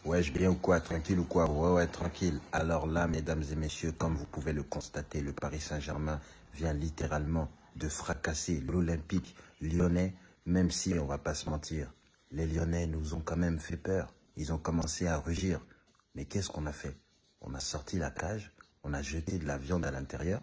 Ouais, je bien ou quoi? Tranquille ou quoi? Ouais, ouais, tranquille. Alors là, mesdames et messieurs, comme vous pouvez le constater, le Paris Saint-Germain vient littéralement de fracasser l'Olympique lyonnais, même si, on va pas se mentir, les Lyonnais nous ont quand même fait peur. Ils ont commencé à rugir. Mais qu'est-ce qu'on a fait? On a sorti la cage, on a jeté de la viande à l'intérieur.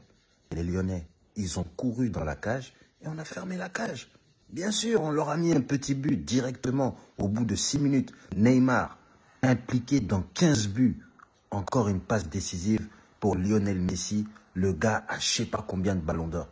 Les Lyonnais, ils ont couru dans la cage et on a fermé la cage. Bien sûr, on leur a mis un petit but directement au bout de 6 minutes. Neymar, impliqué dans 15 buts. Encore une passe décisive pour Lionel Messi. Le gars a je sais pas combien de ballons d'or.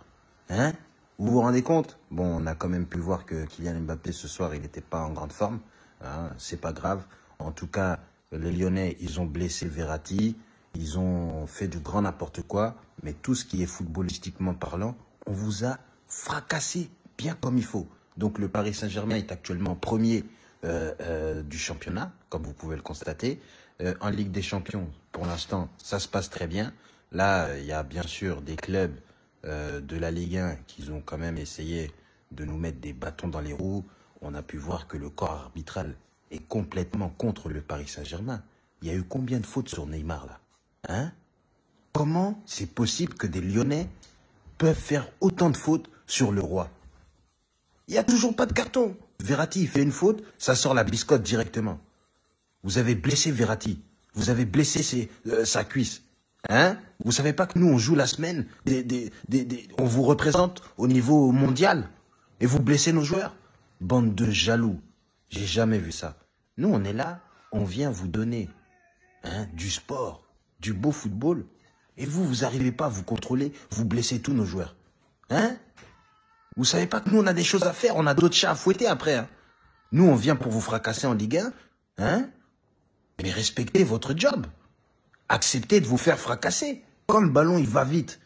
Hein? Vous vous rendez compte? Bon, on a quand même pu voir que Kylian Mbappé ce soir, il n'était pas en grande forme. Hein? C'est pas grave. En tout cas, les Lyonnais, ils ont blessé Verratti. Ils ont fait du grand n'importe quoi. Mais tout ce qui est footballistiquement parlant, on vous a fracassé bien comme il faut. Donc le Paris Saint-Germain est actuellement premier du championnat, comme vous pouvez le constater. En Ligue des Champions, pour l'instant, ça se passe très bien. Là, il y a bien sûr des clubs de la Ligue 1 qui ont quand même essayé de nous mettre des bâtons dans les roues. On a pu voir que le corps arbitral est complètement contre le Paris Saint-Germain. Il y a eu combien de fautes sur Neymar là? Hein? Comment c'est possible que des Lyonnais peuvent faire autant de fautes sur le roi? Il n'y a toujours pas de carton. Verratti, il fait une faute, ça sort la biscotte directement. Vous avez blessé Verratti. Vous avez blessé sa cuisse. Hein? Vous savez pas que nous, on joue la semaine, on vous représente au niveau mondial et vous blessez nos joueurs? Bande de jaloux. J'ai jamais vu ça. Nous, on est là, on vient vous donner du sport, du beau football. Et vous, vous n'arrivez pas à vous contrôler, vous blessez tous nos joueurs. Hein? Vous savez pas que nous, on a des choses à faire, on a d'autres chats à fouetter après. Hein? Nous, on vient pour vous fracasser en Ligue 1. Hein? Mais respectez votre job. Acceptez de vous faire fracasser. Quand le ballon, il va vite,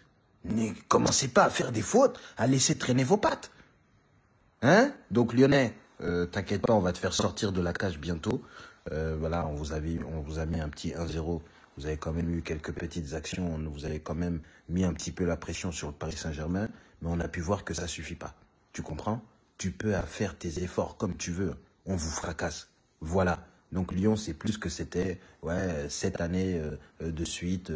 ne commencez pas à faire des fautes, à laisser traîner vos pattes. Hein? Donc, Lyonnais, t'inquiète pas, on va te faire sortir de la cage bientôt. Voilà, on vous a mis un petit 1-0. Vous avez quand même eu quelques petites actions. Vous avez quand même mis un petit peu la pression sur le Paris Saint-Germain. Mais on a pu voir que ça suffit pas. Tu comprends? Tu peux faire tes efforts comme tu veux. On vous fracasse. Voilà. Donc Lyon, c'est plus que c'était 7 années de suite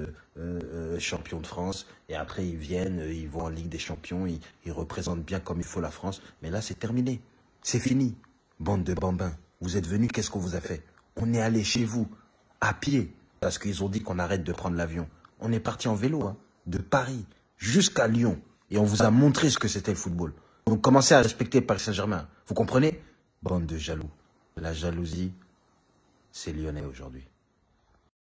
champion de France. Et après, ils viennent, ils vont en Ligue des Champions. Ils représentent bien comme il faut la France. Mais là, c'est terminé. C'est fini. Bande de bambins. Vous êtes venus, qu'est-ce qu'on vous a fait? On est allé chez vous, à pied, parce qu'ils ont dit qu'on arrête de prendre l'avion. On est parti en vélo, de Paris jusqu'à Lyon. Et on vous a montré ce que c'était le football. Donc commencez à respecter le Paris Saint-Germain. Vous comprenez? Bande de jaloux. La jalousie, c'est lyonnais aujourd'hui.